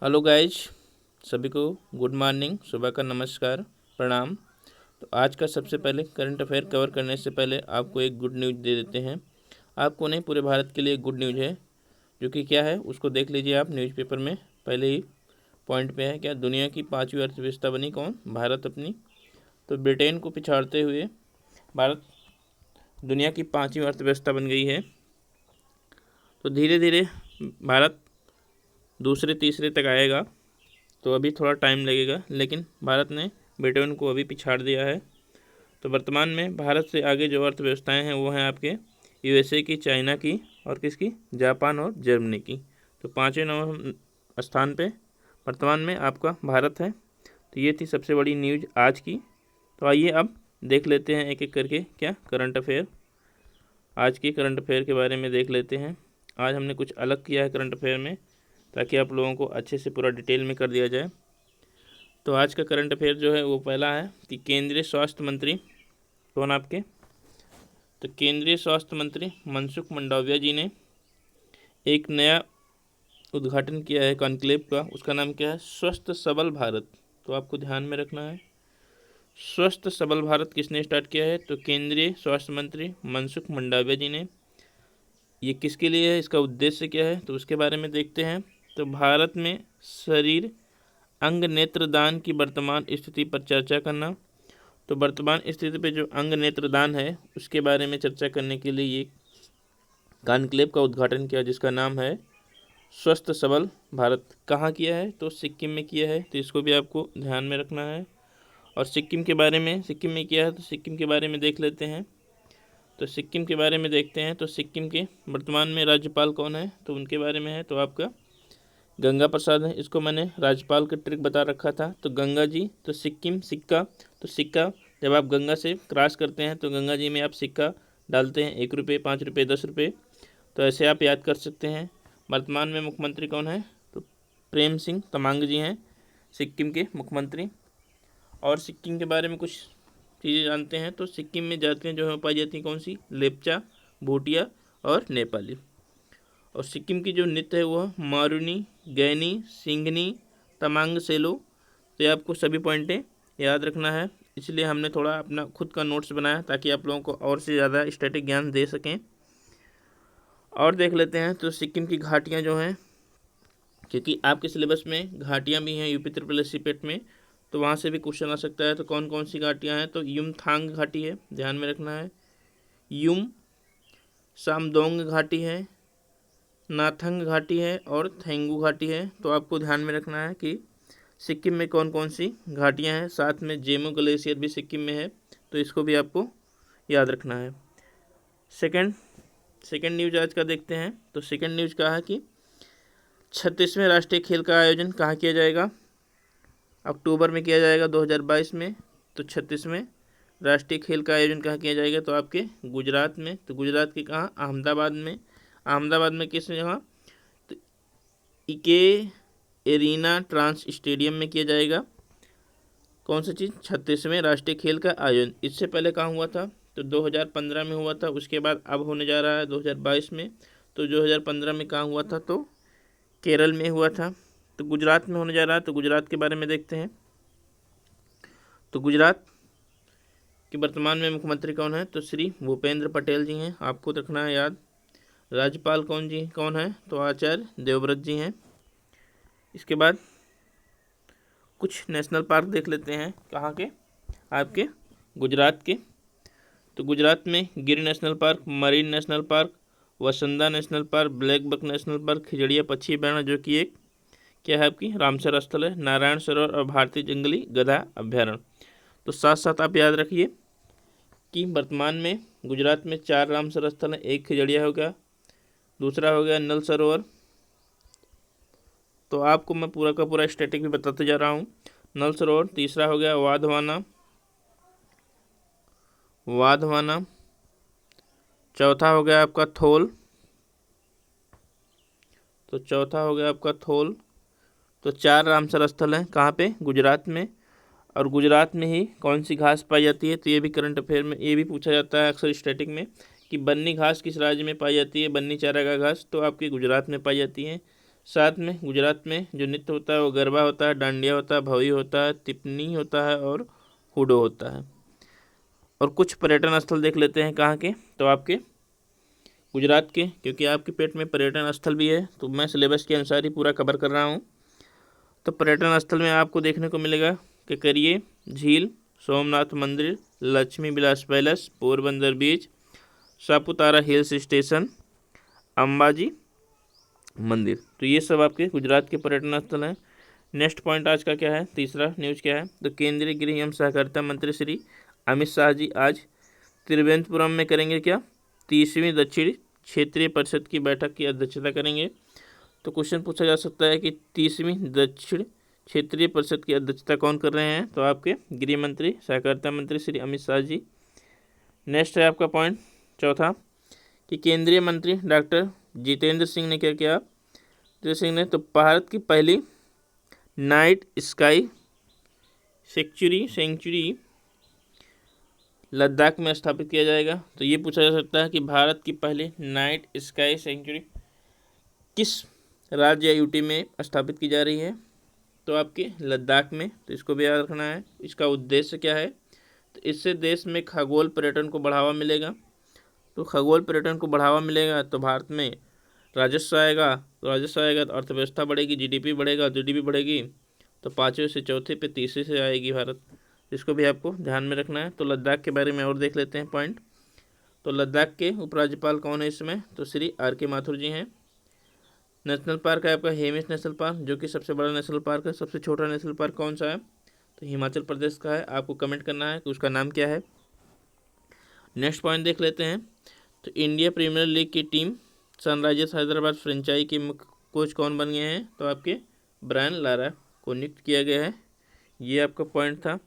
Hello guys, सभी को good morning, सुबह का नमस्कार, प्रणाम। तो आज का सबसे पहले करंट अफेयर कवर करने से पहले आपको एक गुड न्यूज़ दे देते हैं। आपको नहीं, पूरे भारत के लिए एक गुड न्यूज़ है, जो कि क्या है उसको देख लीजिए आप न्यूज़पेपर में। पहले ही पॉइंट पे है क्या, दुनिया की 5वीं अर्थव्यवस्था बनी कौन? भारत अपनी। तो ब्रिटेन को पिछाड़ते हुए भारत दुनिया की 5वीं अर्थव्यवस्था बन गई है। तो धीरे धीरे भारत दूसरे तीसरे तक आएगा, तो अभी थोड़ा टाइम लगेगा, लेकिन भारत ने ब्रिटेन को अभी पिछाड़ दिया है। तो वर्तमान में भारत से आगे जो अर्थव्यवस्थाएं हैं वो हैं आपके यूएसए की, चाइना की और किसकी? जापान और जर्मनी की। तो 5वें नंबर स्थान पे वर्तमान में आपका भारत है। तो ये थी सबसे बड़ी न्यूज़ आज की। तो आइए अब देख लेते हैं एक एक करके क्या करंट अफेयर, आज के करंट अफेयर के बारे में देख लेते हैं। आज हमने कुछ अलग किया है करंट अफेयर में, ताकि आप लोगों को अच्छे से पूरा डिटेल में कर दिया जाए। तो आज का करंट अफेयर जो है वो पहला है कि केंद्रीय स्वास्थ्य मंत्री कौन आपके? तो केंद्रीय स्वास्थ्य मंत्री मनसुख मंडाविया जी ने एक नया उद्घाटन किया है कॉन्क्लेव का। उसका नाम क्या है? स्वस्थ सबल भारत। तो आपको ध्यान में रखना है, स्वस्थ सबल भारत किसने स्टार्ट किया है? तो केंद्रीय स्वास्थ्य मंत्री मनसुख मंडाविया जी ने। ये किसके लिए है, इसका उद्देश्य क्या है, तो उसके बारे में देखते हैं। तो भारत में शरीर अंग नेत्रदान की वर्तमान स्थिति पर चर्चा करना। तो वर्तमान स्थिति पे जो अंग नेत्रदान है उसके बारे में चर्चा करने के लिए ये कॉन्क्लेव का उद्घाटन किया, जिसका नाम है स्वस्थ सबल भारत। कहाँ किया है? तो सिक्किम में किया है। तो इसको भी आपको ध्यान में रखना है। और सिक्किम के बारे में, सिक्किम में किया है तो सिक्किम के बारे में देख लेते हैं। तो सिक्किम के बारे में देखते हैं। तो सिक्किम के वर्तमान में राज्यपाल कौन है? तो उनके बारे में है तो आपका गंगा प्रसाद है। इसको मैंने राज्यपाल का ट्रिक बता रखा था। तो गंगा जी, तो सिक्किम सिक्का, तो सिक्का जब आप गंगा से क्रॉस करते हैं तो गंगा जी में आप सिक्का डालते हैं, 1 रुपये, 5 रुपये, 10 रुपये। तो ऐसे आप याद कर सकते हैं। वर्तमान में मुख्यमंत्री कौन है? तो प्रेम सिंह तमांग जी हैं सिक्किम के मुख्यमंत्री। और सिक्किम के बारे में कुछ चीज़ें जानते हैं। तो सिक्किम में जातियाँ जो है पाई जाती हैं कौन सी? लेपचा, भूटिया और नेपाली। और सिक्किम की जो नृत्य है वह मारूनी, गैनी, सिंघनी, तमांग सेलो। तो ये आपको सभी पॉइंटें याद रखना है, इसलिए हमने थोड़ा अपना खुद का नोट्स बनाया ताकि आप लोगों को और से ज़्यादा स्टैटिक ज्ञान दे सकें। और देख लेते हैं। तो सिक्किम की घाटियाँ जो हैं, क्योंकि आपके सिलेबस में घाटियाँ भी हैं यूपी ट्रिपल एस पेट में, तो वहाँ से भी क्वेश्चन आ सकता है। तो कौन कौन सी घाटियाँ हैं? तो युमथांग घाटी है, ध्यान में रखना है। युम सामदोंग घाटी है, नाथंग घाटी है और थेंगू घाटी है। तो आपको ध्यान में रखना है कि सिक्किम में कौन कौन सी घाटियां हैं। साथ में जेमो ग्लेशियर भी सिक्किम में है, तो इसको भी आपको याद रखना है। सेकंड सेकंड न्यूज आज का देखते हैं। तो सेकंड न्यूज का है कि 36वें राष्ट्रीय खेल का आयोजन कहाँ किया जाएगा? अक्टूबर में किया जाएगा 2022 में। तो 36वें राष्ट्रीय खेल का आयोजन कहाँ किया जाएगा? तो आपके गुजरात में। तो गुजरात के कहाँ? अहमदाबाद में। अहमदाबाद में किस जगह? तो इके एरिना ट्रांस स्टेडियम में किया जाएगा। कौन सी चीज़? 36वें राष्ट्रीय खेल का आयोजन। इससे पहले कहाँ हुआ था? तो 2015 में हुआ था। उसके बाद अब होने जा रहा है 2022 में। तो 2015 में कहाँ हुआ था? तो केरल में हुआ था। तो गुजरात में होने जा रहा है। तो गुजरात के बारे में देखते हैं। तो गुजरात के वर्तमान में मुख्यमंत्री कौन है? तो श्री भूपेंद्र पटेल जी हैं, आपको रखना है याद। राज्यपाल कौन है? तो आचार्य देवव्रत जी हैं। इसके बाद कुछ नेशनल पार्क देख लेते हैं। कहाँ के? आपके गुजरात के। तो गुजरात में Gir national park, marine national park, वसंदा national park, black buck national park, Khijadiya पक्षी अभ्यारण्य जो कि एक क्या है आपकी रामसर स्थल है, नारायण सरोवर और भारतीय जंगली गधा अभ्यारण्य। तो साथ साथ आप याद रखिए कि वर्तमान में गुजरात में 4 रामसर स्थल हैं। एक खिजड़िया हो गया, दूसरा हो गया नल सरोवर। तो आपको मैं पूरा का पूरा स्टैटिक भी बताते जा रहा हूँ। नल सरोवर, तीसरा हो गया वाधवाना, चौथा हो गया आपका थोल। तो चौथा हो गया आपका थोल। तो 4 रामसर स्थल हैं कहाँ पे? गुजरात में। और गुजरात में ही कौन सी घास पाई जाती है? तो ये भी करंट अफेयर में ये भी पूछा जाता है अक्सर स्टैटिक में कि बन्नी घास किस राज्य में पाई जाती है? बन्नी चारागाह घास तो आपके गुजरात में पाई जाती है। साथ में गुजरात में जो नृत्य होता है वो गरबा होता है, डांडिया होता है, भवी होता है, तिपनी होता है और हुडो होता है। और कुछ पर्यटन स्थल देख लेते हैं कहाँ के, तो आपके गुजरात के, क्योंकि आपके पेट में पर्यटन स्थल भी है तो मैं सिलेबस के अनुसार ही पूरा कवर कर रहा हूँ। तो पर्यटन स्थल में आपको देखने को मिलेगा कि करिए झील, सोमनाथ मंदिर, लक्ष्मी विलास पैलेस, पोरबंदर बीच, सापुतारा हिल्स स्टेशन, अंबाजी मंदिर। तो ये सब आपके गुजरात के पर्यटन स्थल हैं। नेक्स्ट पॉइंट आज का क्या है, तीसरा न्यूज़ क्या है, तो केंद्रीय गृह एवं सहकारिता मंत्री श्री अमित शाह जी आज तिरुवनंतपुरम में करेंगे क्या, 30वीं दक्षिण क्षेत्रीय परिषद की बैठक की अध्यक्षता करेंगे। तो क्वेश्चन पूछा जा सकता है कि 30वीं दक्षिण क्षेत्रीय परिषद की अध्यक्षता कौन कर रहे हैं, तो आपके गृह मंत्री सहकारिता मंत्री श्री अमित शाह जी। नेक्स्ट है आपका पॉइंट चौथा कि केंद्रीय मंत्री डॉक्टर जितेंद्र सिंह ने क्या किया, जितेंद्र सिंह ने तो भारत की पहली नाइट स्काई सेंचुरी लद्दाख में स्थापित किया जाएगा। तो ये पूछा जा सकता है कि भारत की पहली नाइट स्काई सेंचुरी किस राज्य या यूटी में स्थापित की जा रही है, तो आपके लद्दाख में। तो इसको भी याद रखना है। इसका उद्देश्य क्या है, तो इससे देश में खगोल पर्यटन को बढ़ावा मिलेगा। तो खगोल पर्यटन को बढ़ावा मिलेगा तो भारत में राजस्व आएगा, तो राजस्व आएगा तो अर्थव्यवस्था बढ़ेगी, जीडीपी बढ़ेगा, जीडीपी बढ़ेगी तो पाँचवें से चौथे पे तीसरे से आएगी भारत। इसको भी आपको ध्यान में रखना है। तो लद्दाख के बारे में और देख लेते हैं पॉइंट। तो लद्दाख के उपराज्यपाल कौन है इसमें, तो श्री RK माथुर जी हैं। नेशनल पार्क है आपका हेमिस नेशनल पार्क, जो कि सबसे बड़ा नेशनल पार्क है। सबसे छोटा नेशनल पार्क कौन सा है, तो हिमाचल प्रदेश का है। आपको कमेंट करना है कि उसका नाम क्या है। नेक्स्ट पॉइंट देख लेते हैं। तो इंडिया प्रीमियर लीग की टीम सनराइजर्स हैदराबाद फ्रेंचाइजी के मुख्य कोच कौन बन गए हैं, तो आपके ब्रायन लारा को नियुक्त किया गया है। ये आपका पॉइंट था।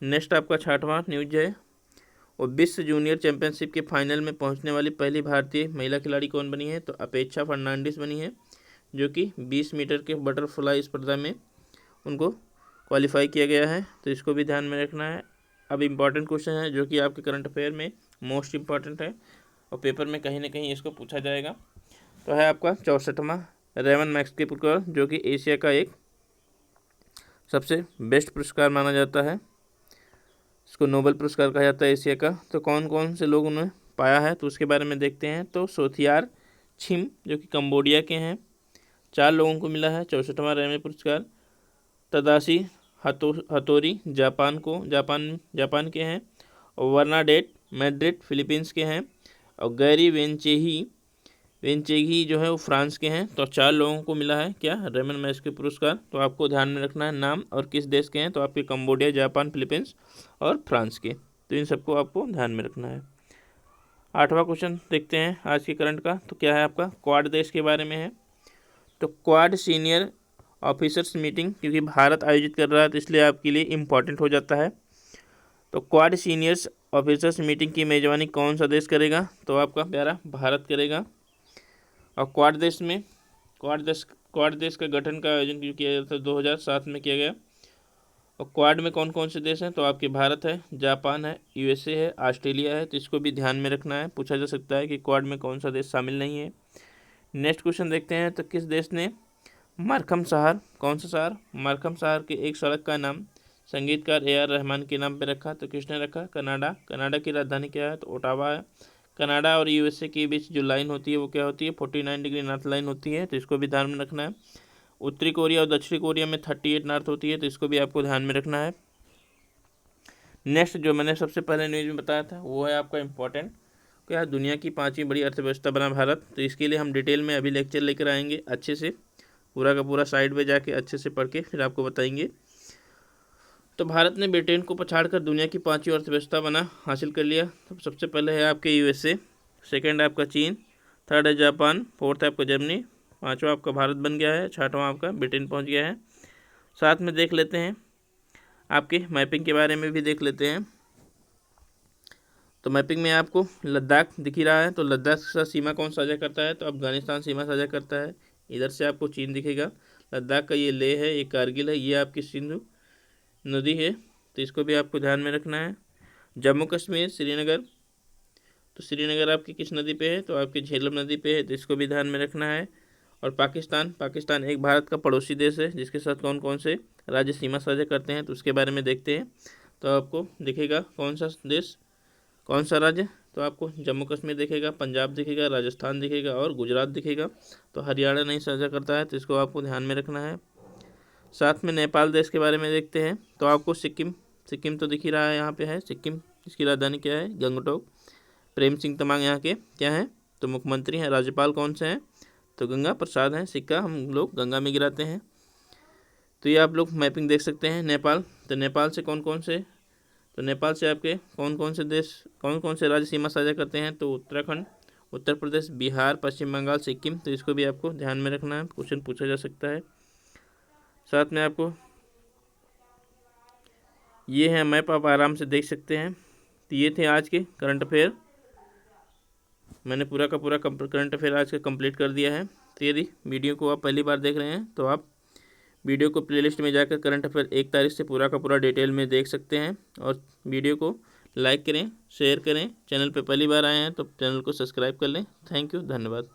नेक्स्ट आपका छठवां न्यूज है, और विश्व जूनियर चैंपियनशिप के फाइनल में पहुंचने वाली पहली भारतीय महिला खिलाड़ी कौन बनी है, तो अपेक्षा फर्नांडिस बनी है, जो कि 20 मीटर के बटरफ्लाई स्पर्धा में उनको क्वालिफाई किया गया है। तो इसको भी ध्यान में रखना है। अब इम्पॉर्टेंट क्वेश्चन है जो कि आपके करंट अफेयर में मोस्ट इम्पॉर्टेंट है और पेपर में कहीं ना कहीं इसको पूछा जाएगा। तो है आपका 64वां रेमन मैग्सेसे पुरस्कार, जो कि एशिया का एक सबसे बेस्ट पुरस्कार माना जाता है। इसको नोबेल पुरस्कार कहा जाता है एशिया का। तो कौन कौन से लोगों ने पाया है, तो उसके बारे में देखते हैं। तो सोथियार छिम जो कि कंबोडिया के हैं, 4 लोगों को मिला है 64वां रेमन पुरस्कार। तदाशी हतोरी जापान के हैं, और बर्नाडेट मैड्रिड फिलीपींस के हैं, और गैरी वेंचेगी जो है वो फ्रांस के हैं। तो 4 लोगों को मिला है क्या, रेमन मैग्सेसे पुरस्कार। तो आपको ध्यान में रखना है नाम और किस देश के हैं, तो आपके कंबोडिया, जापान, फिलीपींस और फ्रांस के। तो इन सबको आपको ध्यान में रखना है। 8वां क्वेश्चन देखते हैं आज के करंट का। तो क्या है आपका, क्वाड देश के बारे में है। तो क्वाड सीनियर ऑफिसर्स मीटिंग, क्योंकि भारत आयोजित कर रहा है तो इसलिए आपके लिए इम्पॉर्टेंट हो जाता है। तो क्वाड सीनियर्स ऑफिसर्स मीटिंग की मेजबानी कौन सा देश करेगा, तो आपका प्यारा भारत करेगा। और क्वाड देश का गठन का आयोजन किया गया था 2007 में किया गया। और क्वाड में कौन कौन से देश हैं, तो आपके भारत है, जापान है, USA है, ऑस्ट्रेलिया है। तो इसको भी ध्यान में रखना है, पूछा जा सकता है कि क्वाड में कौन सा देश शामिल नहीं है। नेक्स्ट क्वेश्चन देखते हैं। तो किस देश ने मार्कम शहर, कौन सा शहर, मार्कम शहर के एक सड़क का नाम संगीतकार AR रहमान के नाम पर रखा, तो किसने रखा, कनाडा की राजधानी क्या है, तो ओटावा है। कनाडा और USA के बीच जो लाइन होती है वो क्या होती है, 49 डिग्री नॉर्थ लाइन होती है। तो इसको भी ध्यान में रखना है। उत्तरी कोरिया और दक्षिणी कोरिया में 38 नॉर्थ होती है। तो इसको भी आपको ध्यान में रखना है। नेक्स्ट जो मैंने सबसे पहले न्यूज़ में बताया था वो है आपका इम्पोर्टेंट, क्या दुनिया की 5वीं बड़ी अर्थव्यवस्था बना भारत। तो इसके लिए हम डिटेल में अभी लेक्चर लेकर आएंगे, अच्छे से पूरा का पूरा साइड में जाके अच्छे से पढ़ के फिर आपको बताएंगे। तो भारत ने ब्रिटेन को पछाड़कर दुनिया की 5वीं अर्थव्यवस्था बना हासिल कर लिया। तो सबसे पहले है आपके USA, सेकंड है आपका चीन, थर्ड है जापान, फोर्थ है आपका जर्मनी, 5वां आपका भारत बन गया है, 6वां आपका ब्रिटेन पहुंच गया है। साथ में देख लेते हैं आपके मैपिंग के बारे में भी देख लेते हैं। तो मैपिंग में आपको लद्दाख दिख ही रहा है। तो लद्दाख के साथ सीमा कौन साझा करता है, तो अफगानिस्तान सीमा साझा करता है। इधर से आपको चीन दिखेगा। लद्दाख का ये लेह है, ये कारगिल है, ये आपकी सिंधु नदी है। तो इसको भी आपको ध्यान में रखना है। जम्मू कश्मीर श्रीनगर, तो श्रीनगर आपकी किस नदी पे है, तो आपकी झेलम नदी पे है। तो इसको भी ध्यान में रखना है। और पाकिस्तान एक भारत का पड़ोसी देश है जिसके साथ कौन कौन से राज्य सीमा साझा करते हैं, तो उसके बारे में देखते हैं। तो आपको दिखेगा कौन सा देश, कौन सा राज्य, तो आपको जम्मू कश्मीर दिखेगा, पंजाब दिखेगा, राजस्थान दिखेगा और गुजरात दिखेगा। तो हरियाणा नहीं साझा करता है, तो इसको आपको ध्यान में रखना है। साथ में नेपाल देश के बारे में देखते हैं। तो आपको सिक्किम तो दिख ही रहा है, यहाँ पे है सिक्किम। इसकी राजधानी क्या है, गंगटोक। प्रेम सिंह तमांग यहाँ के क्या हैं, तो मुख्यमंत्री हैं। राज्यपाल कौन से हैं, तो गंगा प्रसाद हैं। सिक्का हम लोग गंगा में गिराते हैं। तो ये आप लोग मैपिंग देख सकते हैं। नेपाल, तो नेपाल से कौन कौन से, तो नेपाल से आपके कौन कौन से देश, कौन कौन से राज्य सीमा साझा करते हैं, तो उत्तराखंड, उत्तर प्रदेश, बिहार, पश्चिम बंगाल, सिक्किम। तो इसको भी आपको ध्यान में रखना है, क्वेश्चन पूछा जा सकता है। साथ में आपको ये है मैप, आप आराम से देख सकते हैं। तो ये थे आज के करंट अफेयर। मैंने पूरा का पूरा करंट अफेयर आज का कंप्लीट कर दिया है। तो यदि वीडियो को आप पहली बार देख रहे हैं तो आप वीडियो को प्लेलिस्ट में जाकर करंट अफेयर 1 तारीख से पूरा का पूरा डिटेल में देख सकते हैं। और वीडियो को लाइक करें, शेयर करें। चैनल पर पहली बार आए हैं तो चैनल को सब्सक्राइब कर लें। थैंक यू, धन्यवाद।